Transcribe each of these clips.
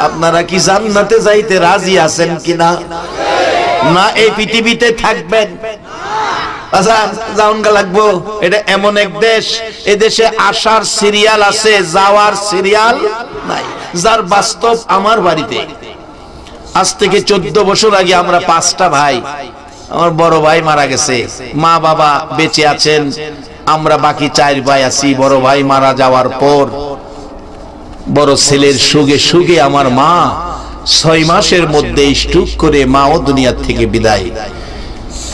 আপনারা কি জান্নাতে যাইতে রাজি আছেন কিনা? না এই পৃথিবীতে থাকবেন? আচ্ছা যাওনগা লাগবো। এটা এমন এক দেশ, এ দেশে আসার সিরিয়াল আছে, যাওয়ার সিরিয়াল নাই। যার বাস্তব আমার বাড়িতে আজ থেকে 14 বছর আগে আমরা 5টা ভাই, আমার বড় ভাই মারা গেছে, মা বাবা বেঁচে আছেন, আমরা বাকি 4 ভাই আছি। বড় ভাই মারা যাওয়ার পর বড় ছেলের সুগে সুগে আমার মা 6 মাসের মধ্যে স্ট্রোক করে মাও দুনিয়া থেকে বিদায়।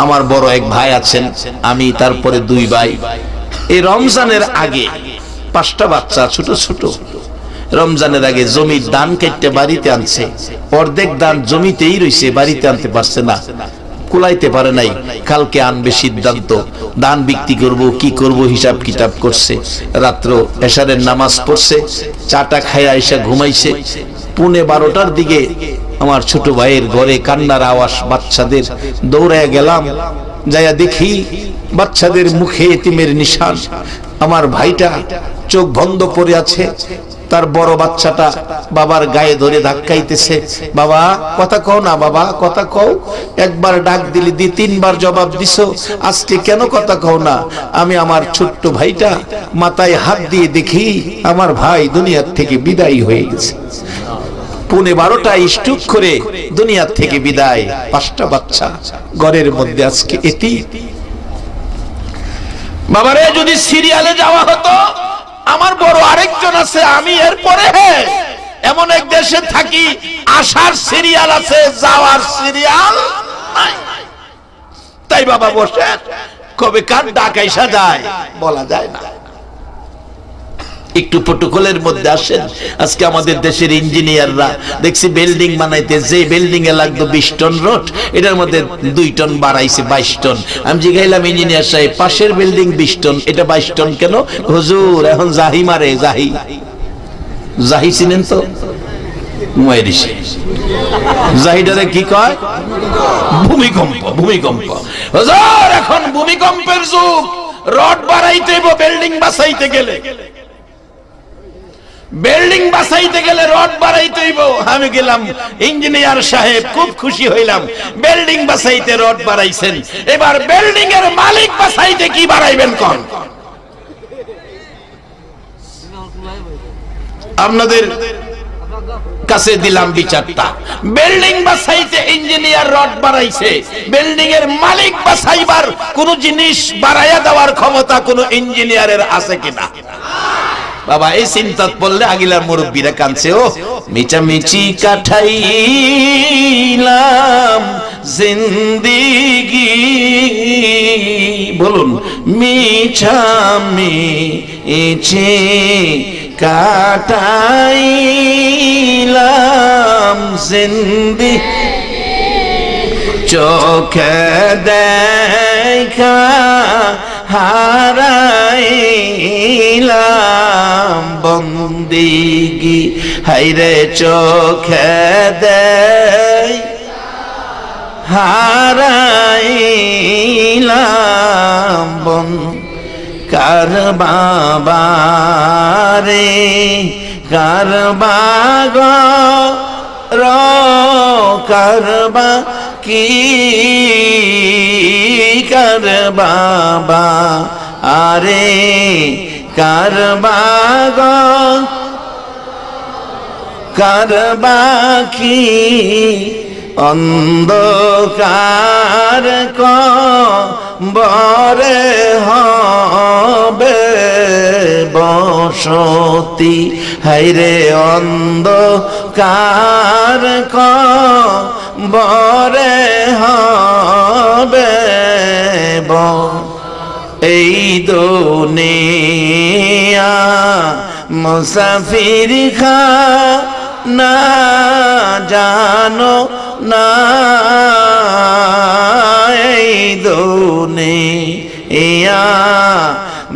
আমার বড় এক ভাই আছেন, আমি, তারপরে 2 ভাই। এই রমজানের আগে 5টা বাচ্চা ছোট ছোট, রমজানের আগে জমির দান কেটে বাড়িতে আনছে, অর্ধেক দান জমিতেই রইছে, বাড়িতে আনতে পারছে না, কুলাইতে পারে নাই। কালকে আনবে সিদ্ধান্ত, দান বিক্রি করব, কি করব হিসাব কিতাব করছে। রাত্র এশারের নামাজ পড়ছে, চাটা খাইয়া এসে ঘুমাইছে। 11:30টার দিকে আমার ছোট ভাইয়ের ঘরে কান্নার আওয়াজ, বাচ্চাদের। দৌড়ায় গেলাম, যাইয়া দেখি বাচ্চাদের মুখে এতিমের নিশান। আমার ভাইটা চোখ বন্ধ করে আছে, তার বড় বাচ্চাটা বাবার গায়ে ধরে ধাক্কাইতেছে, বাবা কথা কও না, বাবা কথা কও। একবার ডাক দিলি 2-3বার জবাব দিছো, আজকে কেন কথা কও না? আমি আমার ছোট্ট ভাইটা মাথায় হাত দিয়ে দেখি আমার ভাই দুনিয়ার থেকে বিদায় হয়ে গেছে। 12:30টায় স্ট্রোক করে দুনিয়ার থেকে বিদায়। 5টা বাচ্চা ঘরের মধ্যে আজকে এটি। বাবারে যদি সিরিয়ালে যাওয়া হতো, আমার বড় আরেকজন আছে, আমি এরপরে এমন এক দেশে থাকি, আসার সিরিয়াল আছে, যাওয়ার সিরিয়াল নাই। তাই বাবা বসে কবে কার ডাক আইসা যায় বলা যায় না। একটু প্রটোকলের মধ্যে আসেন। আজকে আমাদের দেশের ইঞ্জিনিয়াররা দেখছি বিল্ডিং বানাইতে, যে বিল্ডিং এ লাগতো 20 টন রড, এটার মধ্যে 2 টন বাড়াইছে 22 টন। আমি জিজ্ঞাইলাম ইঞ্জিনিয়ার সাহেব, পাশের বিল্ডিং 20 টন, এটা 22 টন কেন? হুজুর এখন জাহি মারে, জাহি। জাহি চিনেন তো? জাহিটারে কি কয়? ভূমিকম্প। ভূমিকম্প। হুজুর এখন ভূমিকম্পের যুগ, রড বাড়াইতে হইব বিল্ডিং বাঁচাইতে গেলে, বিল্ডিং বাঁচাইতে গেলে রড বাড়াইতে হইব। আমি গেলাম, ইঞ্জিনিয়ার সাহেব খুব খুশি হইলাম, বিল্ডিং বাঁচাইতে রড বাড়াইছেন, এবার বিল্ডিং এর মালিক বাঁচাইতে কি বাড়াইবেন কোন? আপনাদের কাছে দিলাম বিচারটা। বিল্ডিং বাঁচাইতে ইঞ্জিনিয়ার রড বাড়াইছে, বিল্ডিং এর মালিক বাঁচাইবার কোন জিনিস বাড়াইয়া দেওয়ার ক্ষমতা কোন ইঞ্জিনিয়ারের আছে কিনা? বাবা এই চিন্তা পড়লে আগিলার মুরব্বীরা কাঁদছে। ও মিচামিচি কাটাইলাম জিন্দিগি, বলুন মিচামিচি কাটাইলাম জিন্দিগি, চোখে দেখা হারাইলাম বন্দিগি, হাইরে চোখে দেই হারাইলাম বন। কার বাবা রে কার বাগ র কারবা কি কার বাবা আরে কার বাগ কার বাকি অন্ধকার কবরে হবে বসতি, হাইরে অন্ধকার কবরে হবে এই দুনিয়া মুসাফির খানা জানো না, এই দুনিয়া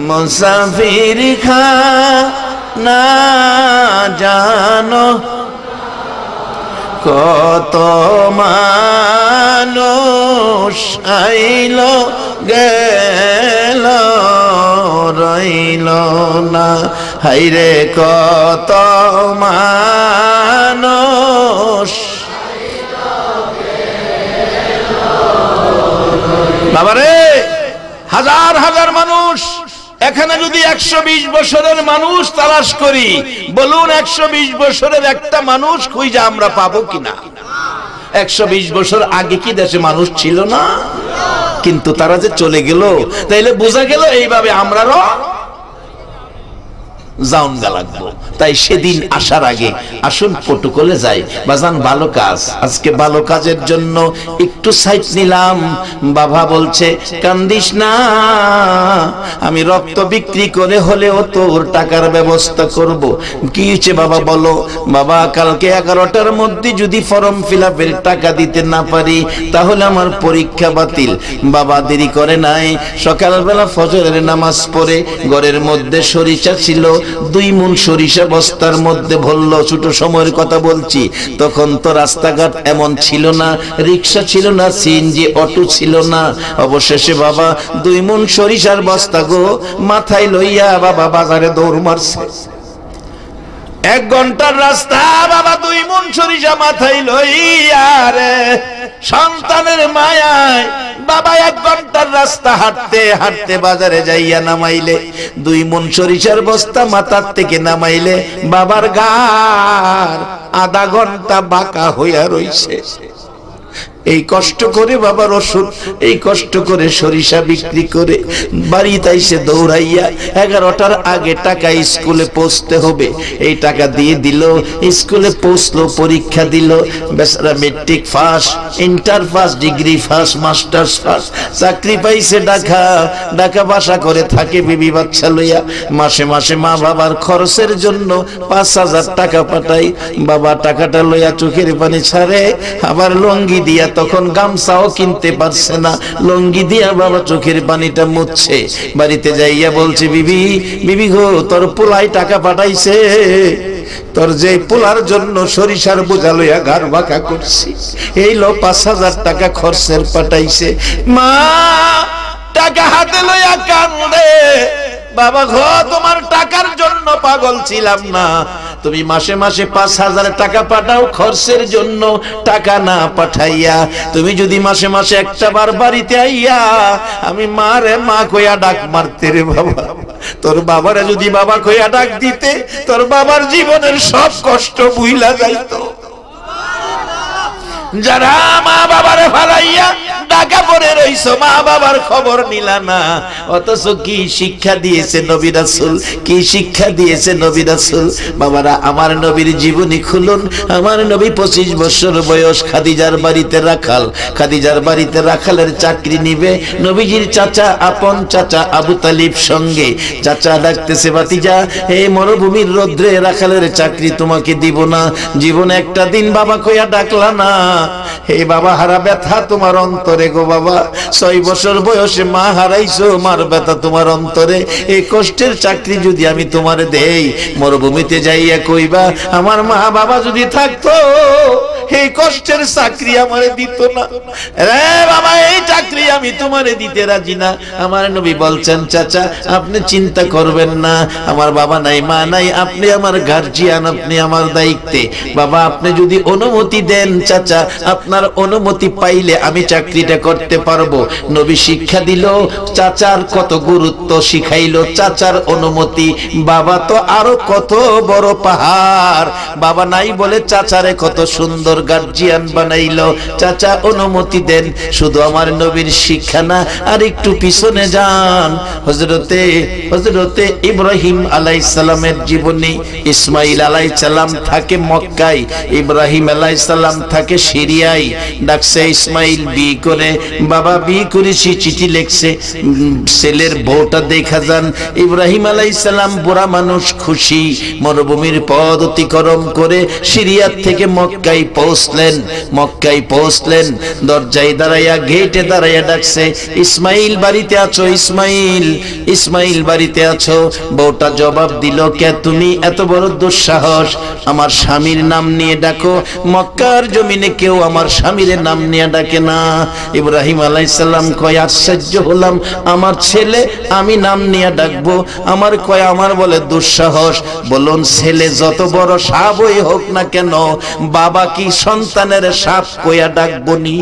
মুসাফির খানা জানো, কত মানুষ আইল গেল রইল না, হাইরে কত মানুষ এখানে যদি 120 বছরের মানুষ তালাশ করি, বলুন 120 বছরের একটা মানুষ খুঁজে আমরা পাবো কিনা? 120 বছর আগে কি দেশে মানুষ ছিল না? কিন্তু তারা যে চলে গেল, তাইলে বোঝা গেল এইভাবে আমরাও জাউনগা লাগবো। তাই সেদিন আসার আগে আসুন প্রটোকলে যাই। বাজান ভালো কাজ, আজকে ভালো কাজের জন্য একটু সাইড নিলাম। বাবা বলছে কান্দিস না, আমি রক্ত বিক্রি করে হলেও তোর টাকার ব্যবস্থা করব। কি হয়েছে বাবা বলো? বাবা কালকে 11টার মধ্যে যদি ফর্ম ফিলআপের টাকা দিতে না পারি তাহলে আমার পরীক্ষা বাতিল। বাবা দেরি করে নাই, সকালবেলা ফজরের নামাজ পড়ে ঘরের মধ্যে সরিষা ছিল, 2 মণ সরিষা বস্তার মধ্যে ভরলো। ছোট সময়ের কথা বলছি, তখন তো রাস্তাঘাট এমন ছিল না, রিক্সা ছিল না, সিএনজি অটো ছিল না। অবশেষে বাবা 2 মণ সরিষার বস্তা গো মাথায় লইয়া বাবা বাজারে দৌড় মারছে। 1 ঘন্টার রাস্তা, বাবা 2 মণ সরিষা মাথায় লইয়া রে সন্তানের মায়ায় বাবা 1 ঘন্টার রাস্তা হাঁটতে হাঁটতে বাজারে যাইয়া নামাইলে 2 মণ সরিষার বস্তা মাথার থেকে নামাইলে বাবার গার আধা ঘন্টা বাঁকা হইয়া রইছে। এই কষ্ট করে বাবার ওষুধ, এই কষ্ট করে সরিষা বিক্রি করে বাড়িতে এসে দৌড়াইয়া 11টার আগে টাকা স্কুলে পৌঁছতে হবে, এই টাকা দিয়ে দিল। স্কুলে পৌঁছলো, পরীক্ষা দিল, বেচারা metric first, inter first, degree first, masters first, চাকরি পাইছে। ঢাকা বাসা করে থাকে বিবি বাচ্চা লইয়া। মাসে মাসে মা বাবার খরচের জন্য 5,000 টাকা পাঠাই। বাবা টাকাটা লইয়া চোখের পানি ছাড়ে, আবার লঙ্গি দিয়া, তখন গামছাও কিনতে পারছে না, লঙ্গি দিয়া বাবা চোখের পানিটা মুছছে। বাড়িতে যাইয়া বলছে বিবি গো তোর পোলাই টাকা পাঠাইছে, তোর যে পোলার জন্য সরিষার বোঝা লইয়া ঘর বাঁকা করছি, এই লো 5,000 টাকা খরচের পাঠাইছে। মা টাকা হাতে লইয়া কান্দে। বাবা গো তোমার টাকার জন্য পাগল ছিলাম না, তুমি মাসে মাসে 5,000 টাকা পাঠাও খরচের জন্য, টাকা না পাঠাইয়া তুমি যদি মাসে মাসে একটা বার বাড়িতে আইয়া আমি মারে মা কইয়া ডাক মারতে রে বাবা। তোর বাবারে যদি বাবা কইয়া ডাক দিতে, তোর বাবার জীবনের সব কষ্ট ভুইলা যাইতো। যারা মা বাবারে ফালাইয়া ঢাকা পড়ে রইছো, মা বাবার খবর নিলা না, অথচ কি শিক্ষা দিয়েছে নবী রাসূল, কি শিক্ষা দিয়েছে নবী রাসূল। বাবারা আমার নবীর জীবনী খুলুন। আমার নবী 25 বছর বয়স, খাদিজার বাড়িতে রাখাল, খাদিজার বাড়িতে রাখালের চাকরি নিবে। নবীজির চাচা, আপন চাচা আবু তালিব সঙ্গে। চাচা ডাকতেছে ভাতিজা, এই মরুভূমির রোদ্রে রাখালের চাকরি তোমাকে দিব না, জীবনে একটা দিন বাবা কইয়া ডাকলা না। হে বাবা হারা ব্যথা তোমার অন্তরে গো বাবা, 6 বছর বয়সে মা হারাইছো, মার ব্যথা তোমার অন্তরে। এই কষ্টের চাকরি যদি আমি তোমারে দেই, মরুভূমিতে যাইয়া কইবা আমার মা বাবা যদি থাকতো এই কষ্টের চাকরি আমারে দিত না রে বাবা, এই চাকরি আমি তোমারে দিতে রাজি না। আমার নবী বলছেন চাচা আপনি চিন্তা করবেন না, আমার বাবা নাই মা নাই, আপনি আমার গার্জিয়ান, আপনি আমার দায়িত্বে। বাবা আপনি যদি অনুমতি দেন চাচা, আপনার অনুমতি পাইলে আমি চাকরিটা করতে পারবো। নবী শিক্ষা দিল, চাচার কত গুরুত্ব শিখাইলো, চাচার অনুমতি। বাবা তো আরো কত বড় পাহাড়, বাবা নাই বলে চাচারে কত সুন্দর গার্জিয়ান বানাইলো। চাচা অনুমতি দেন। শুধু আমার নবীর শিক্ষা না, আর একটু পিছনে যান, হযরতে ইব্রাহিম আলাইহিস সালামের জীবনী। ইসমাইল আলাইহিস সালাম থাকে মক্কায়, ইব্রাহিম আলাইহিস সালাম থাকে সিরিয়ায়। ডাকছে ইসমাইল বি করে, বাবা বি করেছি, চিঠি লিখছে, ছেলের বউটা দেখা যান। ইব্রাহিম আলাইহিস সালাম বুড়া মানুষ, খুশি, মরুভূমির পথ অতিক্রম করে সিরিয়া থেকে মক্কায় পৌঁছলেন। দরজায় দাঁড়াইয়া, গেটে দাঁড়াইয়া ডাকছে ইসমাইল বাড়িতে আছো, ইসমাইল বাড়িতে আছো। বউটা জবাব দিল, কে তুমি, এত বড় দুঃসাহস, আমার স্বামীর নাম নিয়ে ডাকো। মক্কার জমিনে কেউ আমার স্বামীর নাম নিয়ে ডাকে না। ইব্রাহিম আলাইহিস সালাম কয় আশ্চর্য হলাম, আমার ছেলে আমি নাম নিয়ে ডাকবো, আমার কয় আমার বলে দুঃসাহস। বলুন ছেলে যত বড় সাপই হোক না কেন, বাবা কি সন্তানের সাপ কইয়া ডাকবো নি?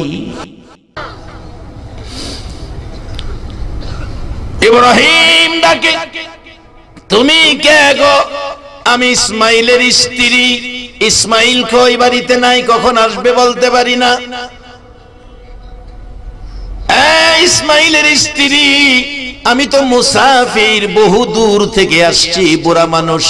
ইব্রাহিম ডাকে, তুমি কে গো? আমি ইসমাইলের স্ত্রী। ইসমাইল কই? বাড়িতে নাই। কখন আসবে বলতে পারি না। ইসমাইলের স্ত্রী, আমি তো মুসাফির, বহু দূর থেকে আসছি, বুড়া মানুষ,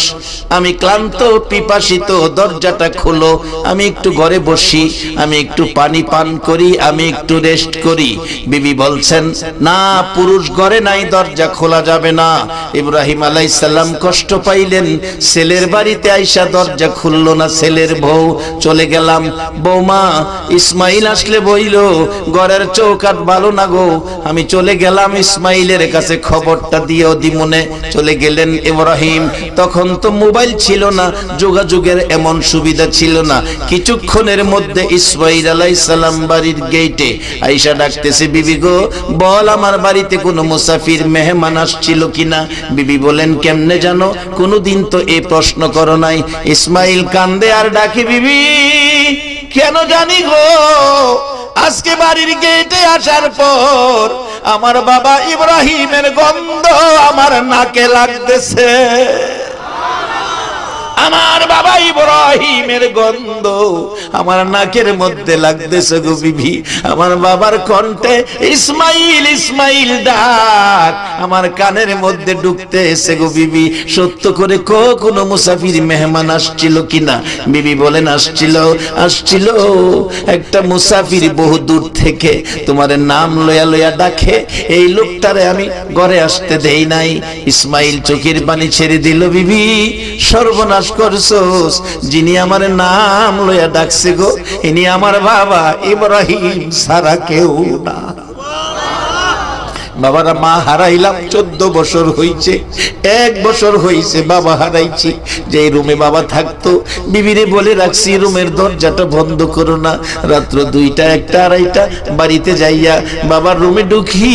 আমি ক্লান্ত পিপাসিত, দরজাটা খোলো, আমি একটু ঘরে বসি, আমি একটু পানি পান করি, আমি একটু রেস্ট করি। বিবি বলছেন, না, পুরুষ ঘরে নাই, দরজা খোলা যাবে না। ইব্রাহিম আলাইহিস সালাম কষ্ট পাইলেন, ছেলের বাড়িতে আইসা দরজা খুললো না। ছেলের বউ, চলে গেলাম। বৌমা, ইসমাইল আসলে বইল ঘরের চৌকাট ভালো না গো, আমি চলে গেলাম, ইসমাইলের কাছে খবরটা দিয়েও দিমনে। চলে গেলেন ইব্রাহিম। তখন তো মোবাইল ছিল না, যোগাযোগের এমন সুবিধা ছিল না। কিছুক্ষণের মধ্যে ইসমাইল আলাইহিস সালাম বাড়ির গেটে আয়েশা ডাকতেছে, বিবি গো, বল আমার বাড়িতে কোনো মুসাফির মেহমান আসছিল কিনা? বিবি বলেন, কেমনে জানো? কোনোদিন তো এই প্রশ্ন করো নাই। ইসমাইল কান্দে আর ডাকে, বিবি কেন জানি গো, আজকে বাড়ির গেটে আসার পর আমার বাবা ইব্রাহিমের গন্ধ আমার নাকে লাগতেছে। আমার বাবা ইব্রাহিমের গন্ধ আমার নাকের মধ্যে লাগতেছে গো বিবি। আমার বাবার কণ্ঠে ইসমাইল ইসমাইল ডাক আমার কানের মধ্যে ঢুকতেছে গো বিবি। সত্য করে কোনো মুসাফির মেহমান আসছিল কিনা? বিবি বলেন, আসছিল একটা মুসাফির বহু দূর থেকে, তোমার নাম লয়া লয়া ডাকে, এই লোকটারে আমি ঘরে আসতে দেই নাই। ইসমাইল চোখের পানি ছেড়ে দিল, বিবি সর্বনাশ করছোস, যিনি আমার নাম লয়া ডাকছে গো, ইনি আমার বাবা ইব্রাহিম ছাড়া কেউ না। বাবারা, মা হারাইলাম 14 বছর হইছে, 1 বছর হইছে বাবা হারাইছি। যে রুমে বাবা থাকতো, বিবিরে বলে রাখছি রুমের দরজাটা বন্ধ করো না। রাত্র 2টা, 1টা, 2:30 বাড়িতে যাইয়া বাবার রুমে ঢুকি,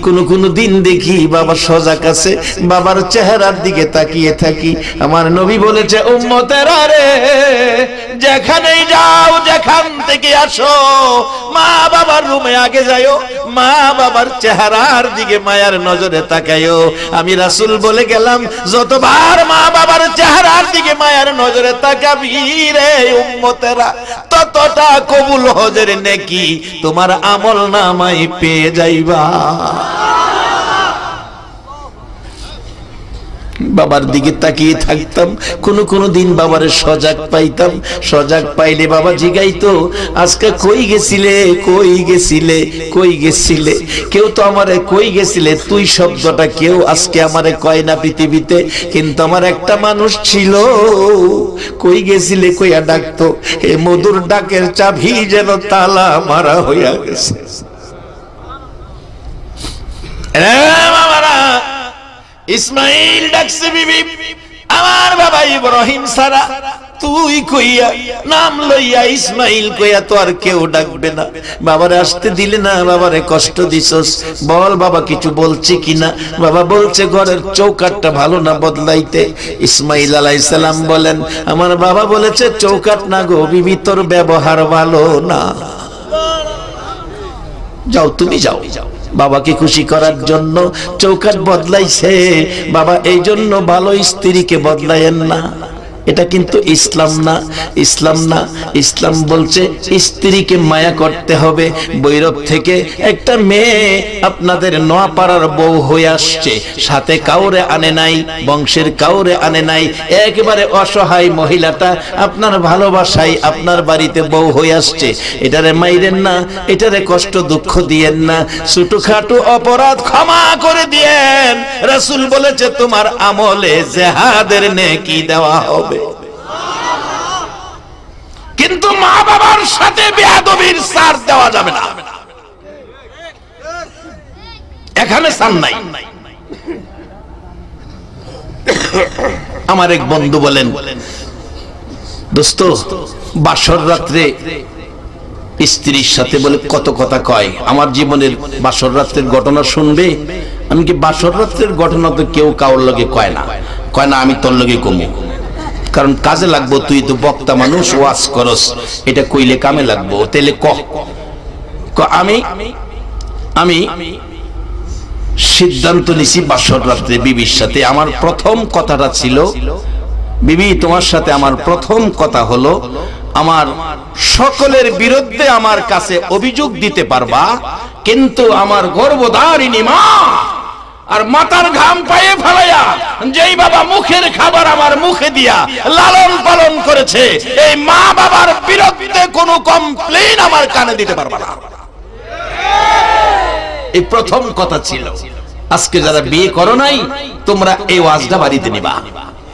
কোন দিন দেখি বাবা সজাগ আছে, বাবার চেহারার দিকে তাকিয়ে থাকি। আমার নবী বলেছে, উম্মতেরা রে, যেখানেই যাও, যেখান থেকে আসো, মা বাবার রুমে আগে যাও, মা বাবার চেহারার দিকে মায়ার নজরে তাকায়ো। আমি রাসূল বলে গেলাম, যতবার মা বাবার চেহারার দিকে মায়ার নজরে তাকাবি রে উম্মতেরা, ততটা কবুল হজের নেকি তোমার আমল নামায় পেয়ে যাইবা। বাবার দিকে তাকিয়ে থাকতাম, কোন দিন বাবারে সজাগ পাইতাম। সজাগ পাইলে বাবা জিগাইতো, আজকে কই গেছিলে, কই গেছিলে, কই গেছিলে? কেউ তো আমারে কই গেছিলে তুই শব্দটা কেউ আজকে আমারে কয় না পৃথিবীতে, কিন্তু আমার একটা মানুষ ছিল কই গেছিলে কইয়া ডাকতো। এই মধুর ডাকের চাবি যেন তালা মারা হইয়া গেছে। ইসমাইল ডাকছে, বিবি আমার বাবা ইব্রাহিম সারা তুই কইয়া নাম লইয়া ইসমাইল কইয়া তো আর কেউ ডাকবে না। বাবারে আসতে দিলে না, বাবারে কষ্ট দিছস, বল বাবা কিছু বলছে কিনা? বাবা বলছে ঘরের চৌকাটটা ভালো না, বদলাইতে। ইসমাইল আলাইহিস সালাম বলেন, আমার বাবা বলেছে চৌকাট না গো বিবি, তোর ব্যবহার ভালো না, যাও তুমি যাও। বাবাকে খুশি করার জন্য চৌকাট বদলাইছে বাবা, এই জন্য ভালো স্ত্রীকে বদলায়েন না। এটা কিন্তু ইসলাম না, ইসলাম না। ইসলাম বলছে স্ত্রীকে মায়া করতে হবে। বৈরব থেকে একটা মেয়ে আপনাদের নোয়াপাড়ার বউ হয়ে আসছে, সাথে কাউরে আনে নাই, বংশের কাউরে আনে নাই, একেবারে অসহায় মহিলাটা আপনার ভালোবাসায় আপনার বাড়িতে বউ হয়ে আসছে। এটারে মাইরেন না, এটারে কষ্ট দুঃখ দিয়েন না, ছোটখাটো অপরাধ ক্ষমা করে দিয়েন। রাসূল বলেছে তোমার আমলে জিহাদের নেকি দেওয়া হবে। কিন্তু মা বাবার সাথে বেয়াদবির সার দেওয়া যাবে না, এখানে সার নাই। আমার এক বন্ধু বলেন, দোস্ত বাসর রাত্রে স্ত্রীর সাথে বলে কত কথা কয়, আমার জীবনের বাসর রাত্রের ঘটনা শুনবে। আমি কি বাসর রাত্রের ঘটনা তো কেউ কাউর লগে কয় না, কয় না আমি তোর লগে কমু, কারণ কাজে লাগবো, তুই তো বক্তা মানুষ, ওয়াজ করস, এটা কইলে কামে লাগবো, তাইলে আমি সিদ্ধান্ত নিছি বাসর রাত্রে বিবির সাথে। আমার প্রথম কথাটা ছিল, বিবি তোমার সাথে আমার প্রথম কথা হলো, আমার সকলের বিরুদ্ধে আমার কাছে অভিযোগ দিতে পারবা, কিন্তু আমার গর্ভধারিণী মা আর মাথার ঘাম পায়ে ফেলাইয়া যেই বাবা মুখের খাবার আমার মুখে দিয়া লালন পালন করেছে, এই মা বাবার বিরুদ্ধে কোনো কমপ্লেইন আমার কানে দিতে পারবা না। এই প্রথম কথা ছিল। আজকে যারা বিয়ে করো নাই, তোমরা এই ওয়াজটা বাড়িতে নিবা।